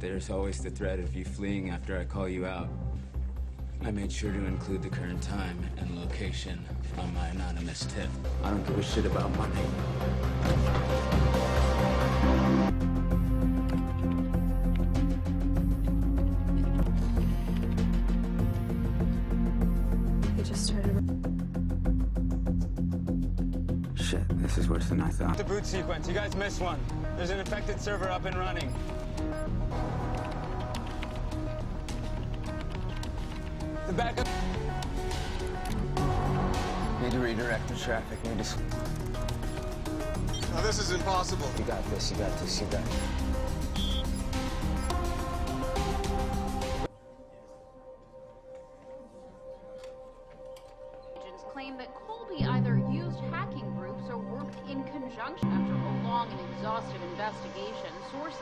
there's always the threat of you fleeing after I call you out. I made sure to include the current time and location on my anonymous tip. I don't give a shit about money. He just started. Shit, this is worse than I thought. The boot sequence, you guys missed one. There's an infected server up and running. The backup. Need to redirect the traffic. Need to. Now this is impossible. You got this. You got this. You got this. Agents claim that Colby either used hacking groups or worked in conjunction after a long and exhaustive investigation. Sources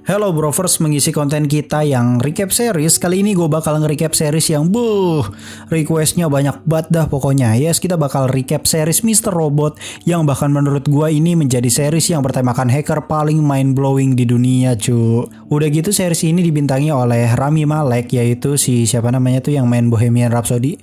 Hello Brovers, mengisi konten kita yang recap series. Kali ini gue bakal nge-recap series yang requestnya banyak banget dah pokoknya. Yes, kita bakal recap series Mr. Robot yang bahkan menurut gue ini menjadi series yang bertemakan hacker paling mind-blowing di dunia cu. Udah gitu series ini dibintangi oleh Rami Malek, yaitu si siapa namanya tuh yang main Bohemian Rhapsody.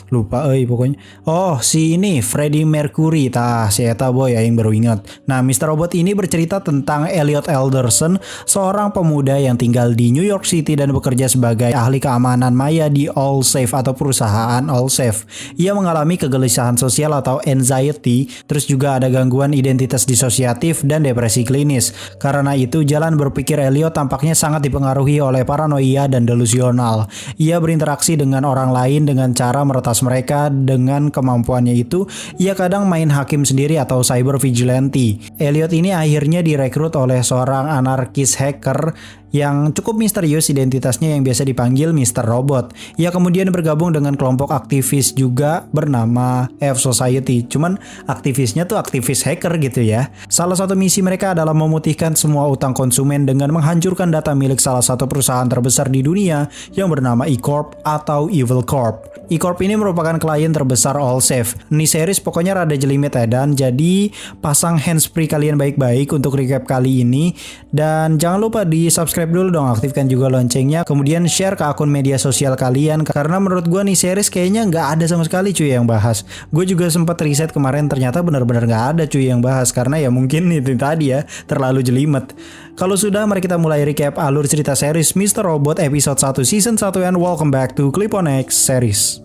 Lupa pokoknya. Oh si ini Freddie Mercury, si eta boy yang baru ingat. Nah Mr. Robot ini bercerita tentang Elliot Alderson, seorang pemuda yang tinggal di New York City dan bekerja sebagai ahli keamanan maya di Allsafe atau perusahaan Allsafe. Ia mengalami kegelisahan sosial atau anxiety, terus juga ada gangguan identitas disosiatif dan depresi klinis. Karena itu jalan berpikir Elliot tampaknya sangat dipengaruhi oleh paranoia dan delusional. Ia berinteraksi dengan orang lain dengan cara meretas mereka. Dengan kemampuannya itu, ia kadang main hakim sendiri atau cyber vigilante. Elliot ini akhirnya direkrut oleh seorang anarkis hacker yang cukup misterius identitasnya yang biasa dipanggil Mr. Robot. Ia kemudian bergabung dengan kelompok aktivis juga bernama F Society. Cuman aktivisnya tuh aktivis hacker gitu ya. Salah satu misi mereka adalah memutihkan semua utang konsumen dengan menghancurkan data milik salah satu perusahaan terbesar di dunia yang bernama E-Corp atau Evil Corp. E-Corp ini merupakan klien terbesar Allsafe. Ini series pokoknya rada jelimet edan, jadi pasang handsfree kalian baik-baik untuk recap kali ini. Dan jangan lupa di subscribe dulu dong, aktifkan juga loncengnya, kemudian share ke akun media sosial kalian, karena menurut gue nih series kayaknya nggak ada sama sekali cuy yang bahas. Gue juga sempat riset kemarin, ternyata benar-benar nggak ada cuy yang bahas, karena ya mungkin itu tadi ya, terlalu jelimet. Kalau sudah, mari kita mulai recap alur cerita series Mr. Robot episode 1 season 1 and welcome back to Clip on X series.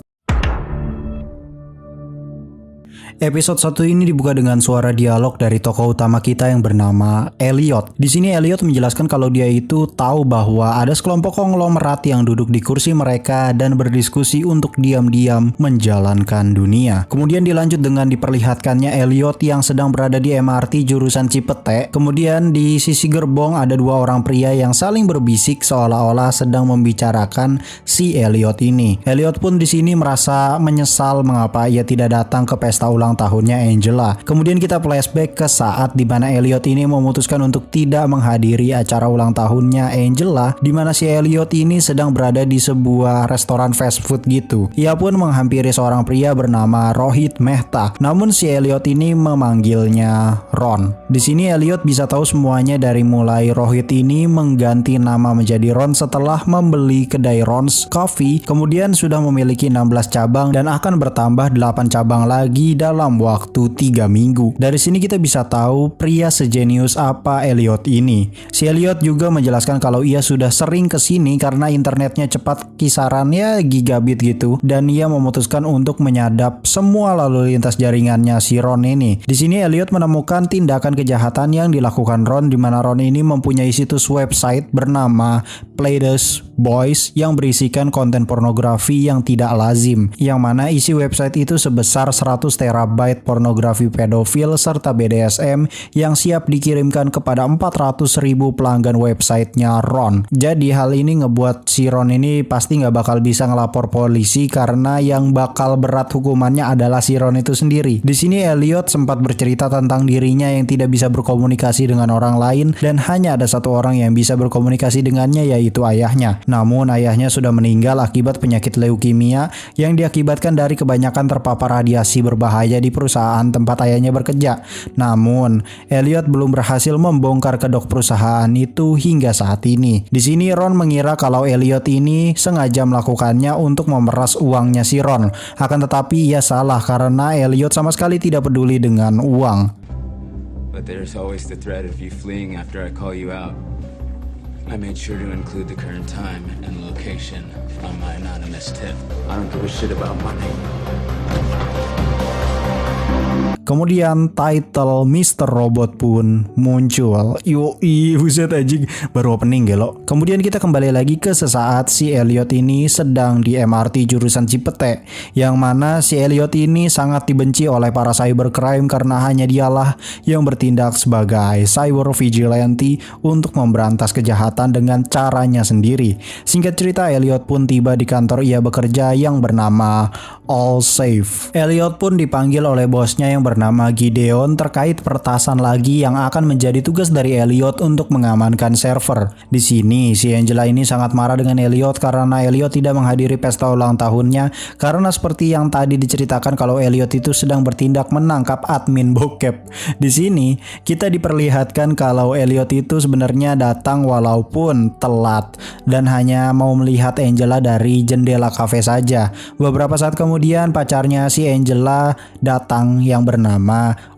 Episode 1 ini dibuka dengan suara dialog dari tokoh utama kita yang bernama Elliot. Di sini Elliot menjelaskan kalau dia itu tahu bahwa ada sekelompok konglomerat yang duduk di kursi mereka dan berdiskusi untuk diam-diam menjalankan dunia. Kemudian dilanjut dengan diperlihatkannya Elliot yang sedang berada di MRT jurusan Cipete. Kemudian di sisi gerbong ada dua orang pria yang saling berbisik seolah-olah sedang membicarakan si Elliot ini. Elliot pun di sini merasa menyesal mengapa ia tidak datang ke pesta ulang tahunnya Angela. Kemudian kita flashback ke saat di mana Elliot ini memutuskan untuk tidak menghadiri acara ulang tahunnya Angela, di mana si Elliot ini sedang berada di sebuah restoran fast food gitu. Ia pun menghampiri seorang pria bernama Rohit Mehta. Namun si Elliot ini memanggilnya Ron. Di sini Elliot bisa tahu semuanya dari mulai Rohit ini mengganti nama menjadi Ron setelah membeli kedai Ron's Coffee, kemudian sudah memiliki 16 cabang dan akan bertambah 8 cabang lagi dalam waktu 3 minggu. Dari sini kita bisa tahu pria sejenius apa Elliot ini. Si Elliot juga menjelaskan kalau ia sudah sering kesini karena internetnya cepat, kisarannya gigabit gitu, dan ia memutuskan untuk menyadap semua lalu lintas jaringannya si Ron ini. Di sini Elliot menemukan tindakan kejahatan yang dilakukan Ron, di mana Ron ini mempunyai situs website bernama Playda's Boys yang berisikan konten pornografi yang tidak lazim, yang mana isi website itu sebesar 100 terabyte pornografi pedofil serta BDSM yang siap dikirimkan kepada 400.000 pelanggan websitenya Ron. Jadi hal ini ngebuat si Ron ini pasti nggak bakal bisa ngelapor polisi karena yang bakal berat hukumannya adalah si Ron itu sendiri. Di sini Elliot sempat bercerita tentang dirinya yang tidak bisa berkomunikasi dengan orang lain dan hanya ada satu orang yang bisa berkomunikasi dengannya, yaitu ayahnya. Namun ayahnya sudah meninggal akibat penyakit leukemia yang diakibatkan dari kebanyakan terpapar radiasi berbahaya bekerja di perusahaan tempat ayahnya bekerja. Namun, Elliot belum berhasil membongkar kedok perusahaan itu hingga saat ini. Di sini Ron mengira kalau Elliot ini sengaja melakukannya untuk memeras uangnya si Ron. Akan tetapi ia salah karena Elliot sama sekali tidak peduli dengan uang. But there's always the threat of you fleeing after I call you out. I made sure to include the current time and location on my anonymous tip. I don't give a shit about money. Kemudian title Mr. Robot pun muncul. Yoi, buset anjing, baru opening gelo. Kemudian kita kembali lagi ke sesaat si Elliot ini sedang di MRT jurusan Cipete, yang mana si Elliot ini sangat dibenci oleh para cybercrime karena hanya dialah yang bertindak sebagai cyber vigilante untuk memberantas kejahatan dengan caranya sendiri. Singkat cerita, Elliot pun tiba di kantor ia bekerja yang bernama All Safe. Elliot pun dipanggil oleh bosnya yang bernama Gideon terkait pertasan lagi yang akan menjadi tugas dari Elliot untuk mengamankan server. Di sini si Angela ini sangat marah dengan Elliot karena Elliot tidak menghadiri pesta ulang tahunnya karena seperti yang tadi diceritakan kalau Elliot itu sedang bertindak menangkap admin bokep. Di sini kita diperlihatkan kalau Elliot itu sebenarnya datang walaupun telat dan hanya mau melihat Angela dari jendela kafe saja. Beberapa saat kemudian pacarnya si Angela datang yang bernama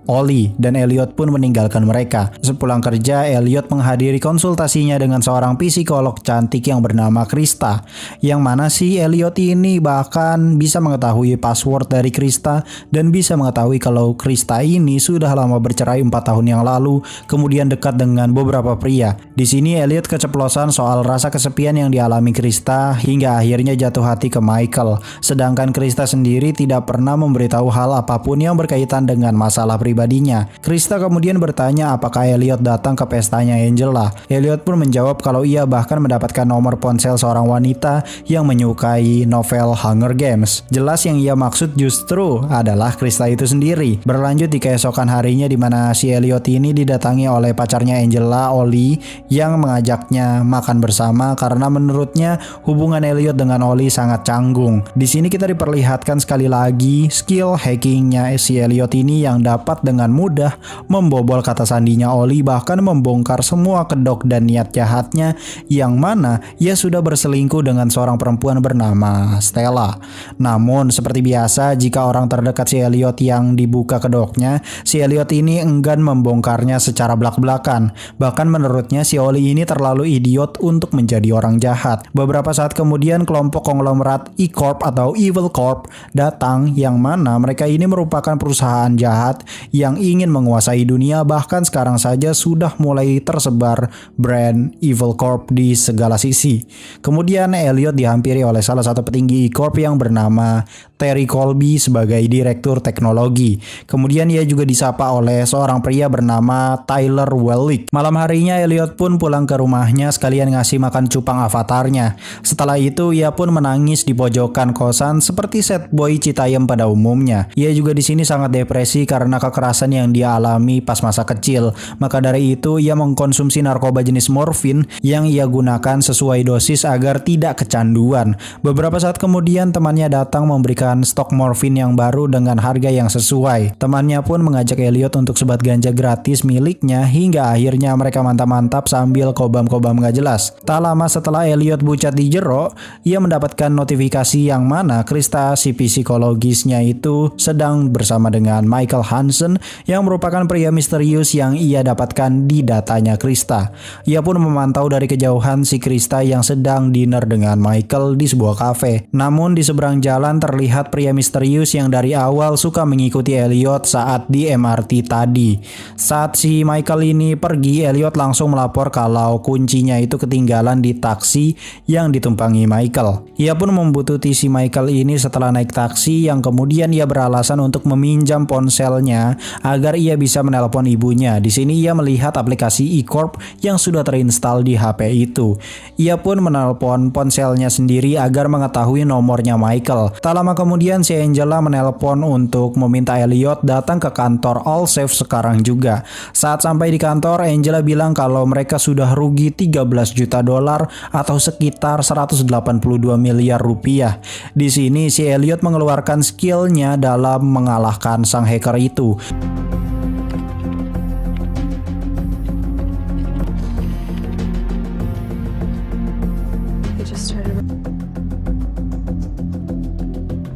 Ollie dan Elliot pun meninggalkan mereka. Sepulang kerja, Elliot menghadiri konsultasinya dengan seorang psikolog cantik yang bernama Krista. Yang mana si Elliot ini bahkan bisa mengetahui password dari Krista dan bisa mengetahui kalau Krista ini sudah lama bercerai 4 tahun yang lalu, kemudian dekat dengan beberapa pria. Di sini Elliot keceplosan soal rasa kesepian yang dialami Krista hingga akhirnya jatuh hati ke Michael. Sedangkan Krista sendiri tidak pernah memberitahu hal apapun yang berkaitan dengan masalah pribadinya. Krista kemudian bertanya apakah Elliot datang ke pestanya Angela. Elliot pun menjawab kalau ia bahkan mendapatkan nomor ponsel seorang wanita yang menyukai novel Hunger Games. Jelas yang ia maksud justru adalah Krista itu sendiri. Berlanjut di keesokan harinya di mana si Elliot ini didatangi oleh pacarnya Angela, Ollie, yang mengajaknya makan bersama karena menurutnya hubungan Elliot dengan Ollie sangat canggung. Di sini kita diperlihatkan sekali lagi skill hackingnya si Elliot ini yang dapat dengan mudah membobol kata sandinya Ollie, bahkan membongkar semua kedok dan niat jahatnya yang mana ia sudah berselingkuh dengan seorang perempuan bernama Stella. Namun seperti biasa jika orang terdekat si Elliot yang dibuka kedoknya, si Elliot ini enggan membongkarnya secara belak-belakan. Bahkan menurutnya si Ollie ini terlalu idiot untuk menjadi orang jahat. Beberapa saat kemudian kelompok konglomerat E-Corp atau Evil Corp datang, yang mana mereka ini merupakan perusahaan jahat yang ingin menguasai dunia. Bahkan sekarang saja sudah mulai tersebar brand Evil Corp di segala sisi. Kemudian Elliot dihampiri oleh salah satu petinggi E-Corp yang bernama Terry Colby sebagai direktur teknologi. Kemudian ia juga disapa oleh seorang pria bernama Tyler Wellick. Malam harinya Elliot pun pulang ke rumahnya sekalian ngasih makan cupang avatarnya. Setelah itu ia pun menangis di pojokan kosan seperti sad boy Citayam pada umumnya. Ia juga di sini sangat depresi karena kekerasan yang dia alami pas masa kecil. Maka dari itu ia mengkonsumsi narkoba jenis morfin yang ia gunakan sesuai dosis agar tidak kecanduan. Beberapa saat kemudian temannya datang memberikan stok morfin yang baru dengan harga yang sesuai. Temannya pun mengajak Elliot untuk sebat ganja gratis miliknya hingga akhirnya mereka mantap-mantap sambil kobam-kobam gak jelas. Tak lama setelah Elliot bucat di jero, ia mendapatkan notifikasi yang mana Krista si psikologisnya itu sedang bersama dengan Michael Hansen yang merupakan pria misterius yang ia dapatkan di datanya Krista. Ia pun memantau dari kejauhan si Krista yang sedang dinner dengan Michael di sebuah kafe. Namun di seberang jalan terlihat pria misterius yang dari awal suka mengikuti Elliot saat di MRT tadi. Saat si Michael ini pergi, Elliot langsung melapor kalau kuncinya itu ketinggalan di taksi yang ditumpangi Michael. Ia pun membuntuti si Michael ini setelah naik taksi, yang kemudian ia beralasan untuk meminjam ponselnya HP-nya agar ia bisa menelpon ibunya. Di sini ia melihat aplikasi eCorp yang sudah terinstal di HP itu. Ia pun menelpon ponselnya sendiri agar mengetahui nomornya Michael. Tak lama kemudian si Angela menelpon untuk meminta Elliot datang ke kantor Allsafe sekarang juga. Saat sampai di kantor, Angela bilang kalau mereka sudah rugi 13 juta dolar atau sekitar 182 miliar rupiah. Di sini si Elliot mengeluarkan skillnya dalam mengalahkan sang hacker itu.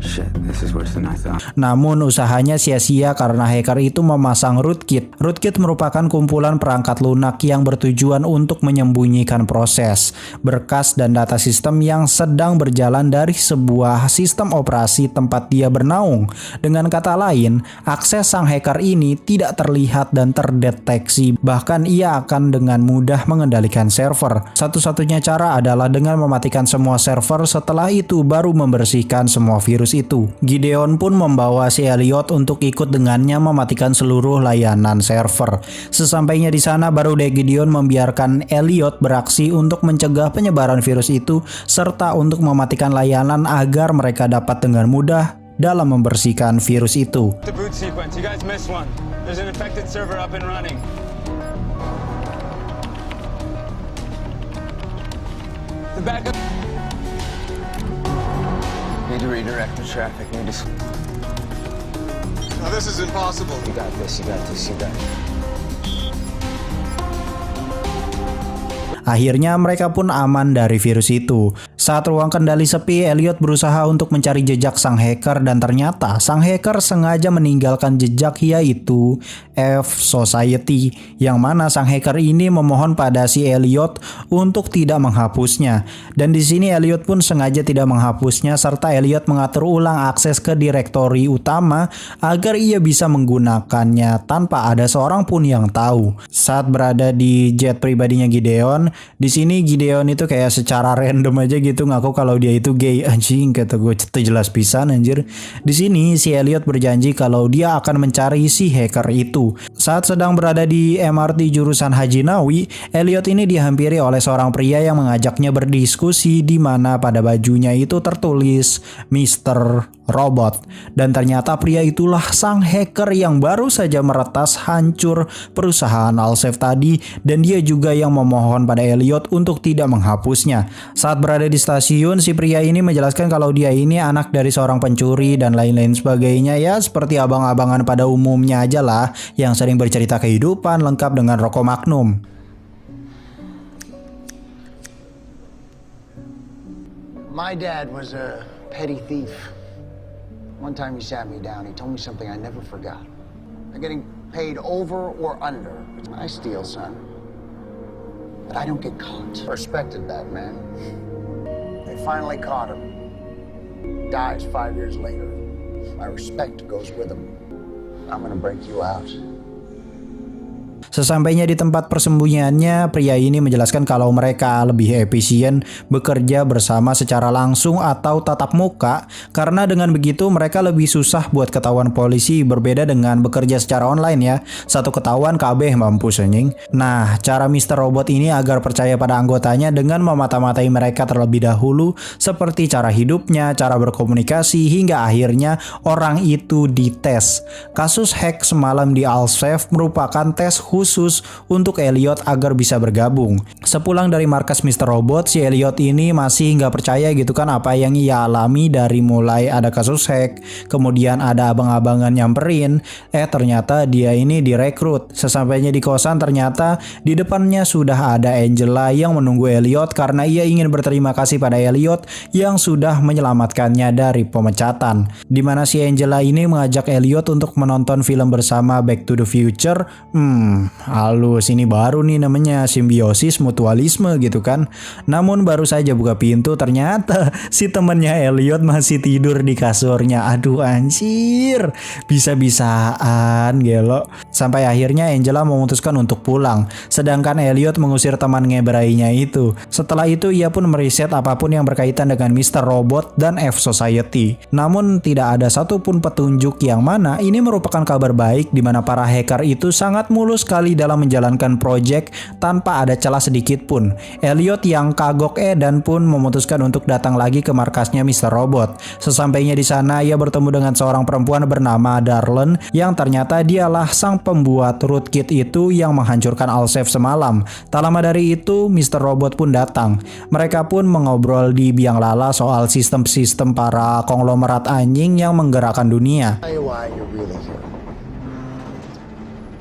Shit, this is worse than I thought. Namun usahanya sia-sia karena hacker itu memasang rootkit. Rootkit merupakan kumpulan perangkat lunak yang bertujuan untuk menyembunyikan proses, berkas dan data sistem yang sedang berjalan dari sebuah sistem operasi tempat dia bernaung. Dengan kata lain, akses sang hacker ini tidak terlihat dan terdeteksi, bahkan ia akan dengan mudah mengendalikan server. Satu-satunya cara adalah dengan mematikan semua server, setelah itu baru membersihkan semua virus itu. Gideon pun membawa si Elliot untuk ikut dengannya mematikan seluruh layanan server. Sesampainya di sana baru deh Gideon membiarkan Elliot beraksi untuk mencegah penyebaran virus itu serta untuk mematikan layanan agar mereka dapat dengan mudah dalam membersihkan virus itu. The boot sequence, you guys missed one. There's an infected server up and running. The backup. Need to redirect the traffic. Need to. Now this is impossible. You got this. You got this. You got it. Akhirnya mereka pun aman dari virus itu. Saat ruang kendali sepi, Elliot berusaha untuk mencari jejak sang hacker dan ternyata sang hacker sengaja meninggalkan jejak, yaitu F Society, yang mana sang hacker ini memohon pada si Elliot untuk tidak menghapusnya. Dan di sini Elliot pun sengaja tidak menghapusnya serta Elliot mengatur ulang akses ke direktori utama agar ia bisa menggunakannya tanpa ada seorang pun yang tahu. Saat berada di jet pribadinya Gideon, di sini Gideon itu kayak secara random aja gitu ngaku kalau dia itu gay. Anjing, kata gue jelas pisan anjir. Di sini si Elliot berjanji kalau dia akan mencari si hacker itu. Saat sedang berada di MRT jurusan Haji Nawi, Elliot ini dihampiri oleh seorang pria yang mengajaknya berdiskusi di mana pada bajunya itu tertulis Mr. Robot. Dan ternyata pria itulah sang hacker yang baru saja meretas hancur perusahaan Allsafe tadi, dan dia juga yang memohon pada Elliot untuk tidak menghapusnya. Saat berada di stasiun, si pria ini menjelaskan kalau dia ini anak dari seorang pencuri dan lain-lain sebagainya, ya seperti abang-abangan pada umumnya aja lah yang sering bercerita kehidupan lengkap dengan rokok Magnum. My dad was a petty thief. One time he sat me down, he told me something I never forgot. I'm getting paid over or under. I steal, son. But I don't get caught. Respected that man. They finally caught him. Dies 5 years later. My respect goes with him. I'm gonna break you out. Sesampainya di tempat persembunyiannya, pria ini menjelaskan kalau mereka lebih efisien bekerja bersama secara langsung atau tatap muka, karena dengan begitu mereka lebih susah buat ketahuan polisi, berbeda dengan bekerja secara online ya. Satu ketahuan KB mampus anjing. Nah, cara Mr. Robot ini agar percaya pada anggotanya dengan memata-matai mereka terlebih dahulu, seperti cara hidupnya, cara berkomunikasi, hingga akhirnya orang itu dites. Kasus hack semalam di Allsafe merupakan tes khusus untuk Elliot agar bisa bergabung. Sepulang dari markas Mr. Robot, si Elliot ini masih nggak percaya gitu kan apa yang ia alami dari mulai ada kasus hack, kemudian ada abang-abangan nyamperin, ternyata dia ini direkrut. Sesampainya di kosan, ternyata di depannya sudah ada Angela yang menunggu Elliot karena ia ingin berterima kasih pada Elliot yang sudah menyelamatkannya dari pemecatan. Dimana si Angela ini mengajak Elliot untuk menonton film bersama Back to the Future. halus, ini baru nih namanya simbiosis mutualisme gitu kan. Namun baru saja buka pintu ternyata si temennya Elliot masih tidur di kasurnya. Aduh anjir, bisa-bisaan gelo. Sampai akhirnya Angela memutuskan untuk pulang, sedangkan Elliot mengusir teman ngebrainya itu. Setelah itu ia pun meriset apapun yang berkaitan dengan Mr. Robot dan F Society. Namun tidak ada satupun petunjuk yang mana ini merupakan kabar baik, di mana para hacker itu sangat mulus sekali dalam menjalankan proyek tanpa ada celah sedikit pun. Elliot yang kagok dan pun memutuskan untuk datang lagi ke markasnya Mr. Robot. Sesampainya di sana ia bertemu dengan seorang perempuan bernama Darlene yang ternyata dialah sang pembuat rootkit itu yang menghancurkan Allsafe semalam. Tak lama dari itu Mr. Robot pun datang. Mereka pun mengobrol di biang lala soal sistem-sistem para konglomerat anjing yang menggerakkan dunia. Tell you why you're really here.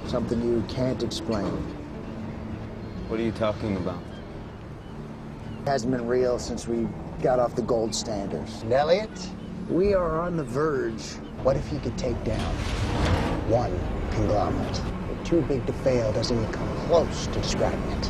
Something you can't explain. What are you talking about? It hasn't been real since we got off the gold standards. And Elliot, we are on the verge. What if you could take down one conglomerate? Too big to fail doesn't even come close to describing it.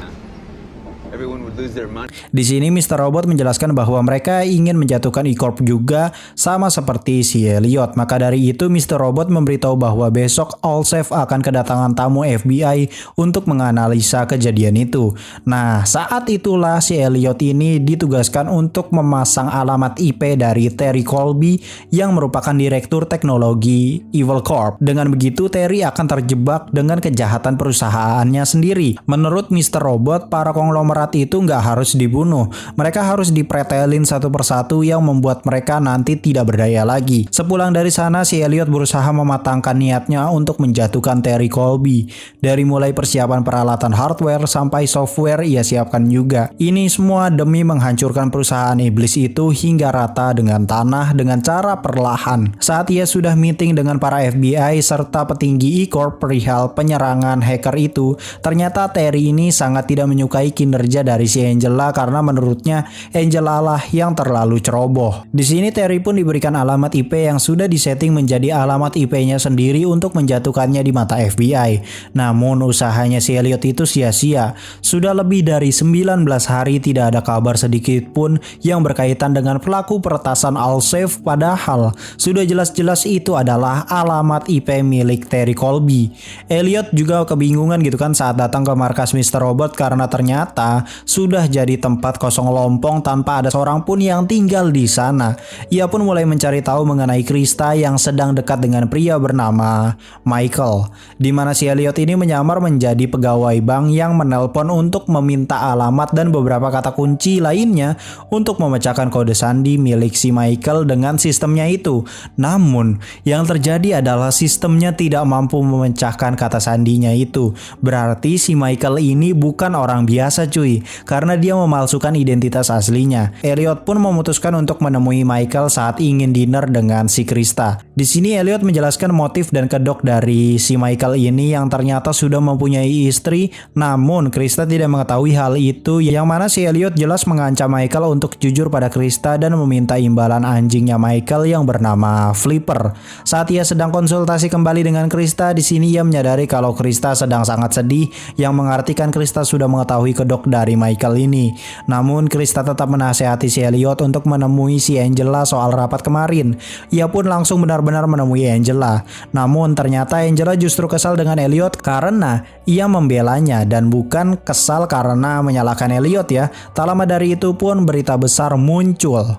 Everyone would lose their money. Di sini Mr. Robot menjelaskan bahwa mereka ingin menjatuhkan E-Corp juga sama seperti si Elliot. Maka dari itu Mr. Robot memberitahu bahwa besok Allsafe akan kedatangan tamu FBI untuk menganalisa kejadian itu. Nah, saat itulah si Elliot ini ditugaskan untuk memasang alamat IP dari Terry Colby yang merupakan direktur teknologi Evil Corp. Dengan begitu Terry akan terjebak dengan kejahatan perusahaannya sendiri. Menurut Mr. Robot, para konglomerat itu nggak harus dibunuh. Mereka harus dipretelin satu persatu yang membuat mereka nanti tidak berdaya lagi. Sepulang dari sana si Elliot berusaha mematangkan niatnya untuk menjatuhkan Terry Colby. Dari mulai persiapan peralatan hardware sampai software ia siapkan juga. Ini semua demi menghancurkan perusahaan iblis itu hingga rata dengan tanah dengan cara perlahan. Saat ia sudah meeting dengan para FBI serta petinggi E-Corp perihal penyerangan hacker itu, ternyata Terry ini sangat tidak menyukai kinerja dari si Angela karena menurutnya Angela lah yang terlalu ceroboh. Di sini Terry pun diberikan alamat IP yang sudah disetting menjadi alamat IP-nya sendiri untuk menjatuhkannya di mata FBI. Namun usahanya si Elliot itu sia-sia. Sudah lebih dari 19 hari tidak ada kabar sedikit pun yang berkaitan dengan pelaku peretasan Allsafe, padahal sudah jelas-jelas itu adalah alamat IP milik Terry Colby. Elliot juga kebingungan gitu kan saat datang ke markas Mr. Robot karena ternyata sudah jadi tempat kosong lompong tanpa ada seorang pun yang tinggal di sana. Ia pun mulai mencari tahu mengenai Krista yang sedang dekat dengan pria bernama Michael, di mana si Elliot ini menyamar menjadi pegawai bank yang menelpon untuk meminta alamat dan beberapa kata kunci lainnya untuk memecahkan kode sandi milik si Michael dengan sistemnya itu. Namun yang terjadi adalah sistemnya tidak mampu memecahkan kata sandinya itu. Berarti si Michael ini bukan orang biasa cuy, karena dia memalsukan identitas aslinya. Elliot pun memutuskan untuk menemui Michael saat ingin dinner dengan si Krista. Di sini Elliot menjelaskan motif dan kedok dari si Michael ini yang ternyata sudah mempunyai istri, namun Krista tidak mengetahui hal itu, yang mana si Elliot jelas mengancam Michael untuk jujur pada Krista dan meminta imbalan anjingnya Michael yang bernama Flipper. Saat ia sedang konsultasi kembali dengan Krista, di sini ia menyadari kalau Krista sedang sangat sedih, yang mengartikan Krista sudah mengetahui kedok dari Michael ini. Namun Krista tetap menasehati si Elliot untuk menemui si Angela soal rapat kemarin. Ia pun langsung benar-benar menemui Angela. Namun ternyata Angela justru kesal dengan Elliot karena ia membelanya dan bukan kesal karena menyalahkan Elliot ya. Tak lama dari itu pun berita besar muncul.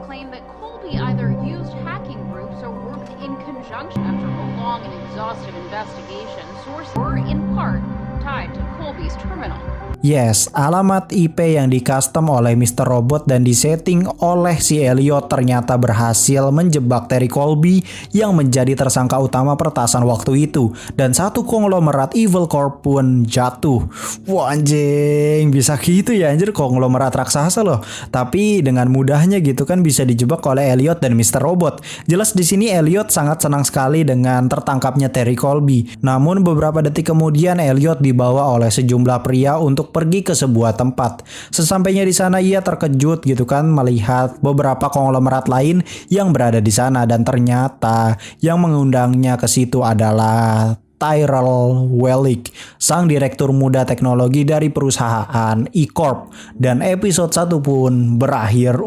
Claim that Colby either used hacking groups or worked in conjunction after a long and exhaustive investigation. Sources were in part tied to Colby's terminal. Yes, alamat IP yang di-custom oleh Mr. Robot dan disetting oleh si Elliot ternyata berhasil menjebak Terry Colby yang menjadi tersangka utama peretasan waktu itu. Dan satu konglomerat Evil Corp pun jatuh. Wah anjing, bisa gitu ya anjir, konglomerat raksasa loh. Tapi dengan mudahnya gitu kan bisa dijebak oleh Elliot dan Mr. Robot. Jelas di sini Elliot sangat senang sekali dengan tertangkapnya Terry Colby. Namun beberapa detik kemudian Elliot dibawa oleh sejumlah pria untuk untuk pergi ke sebuah tempat. Sesampainya di sana ia terkejut gitu kan melihat beberapa konglomerat lain yang berada di sana dan ternyata yang mengundangnya ke situ adalah Tyrell Wellick, sang direktur muda teknologi dari perusahaan E-Corp. Dan episode 1 pun berakhir.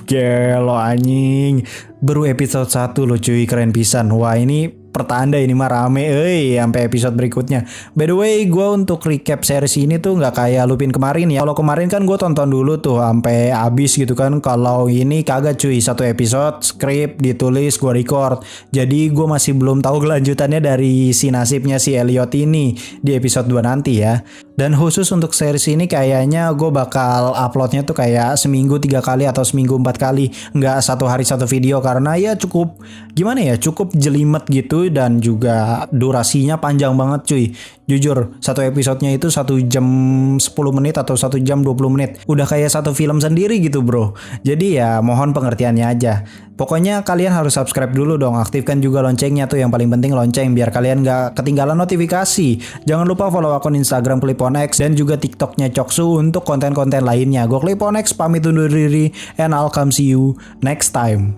Gelo anjing. Baru episode 1 loh cuy, keren pisan. Wah ini pertanda ini mah rame sampai episode berikutnya. By the way, gue untuk recap series ini tuh nggak kayak Lupin kemarin ya. Kalau kemarin kan gue tonton dulu tuh sampai habis gitu kan. Kalau ini kagak cuy, satu episode script ditulis gue record. Jadi gue masih belum tahu kelanjutannya dari si nasibnya si Elliot ini di episode 2 nanti ya. Dan khusus untuk series ini kayaknya gue bakal uploadnya tuh kayak seminggu 3 kali atau seminggu 4 kali. Nggak satu hari satu video karena ya cukup gimana ya, cukup jelimet gitu dan juga durasinya panjang banget cuy. Jujur satu episodenya itu 1 jam 10 menit atau 1 jam 20 menit. Udah kayak satu film sendiri gitu bro. Jadi ya mohon pengertiannya aja. Pokoknya kalian harus subscribe dulu dong. Aktifkan juga loncengnya tuh, yang paling penting lonceng biar kalian gak ketinggalan notifikasi. Jangan lupa follow akun Instagram Clip-on-X dan juga TikToknya Coksu untuk konten-konten lainnya. Gue Clip-on-X pamit undur diri and I'll come see you next time.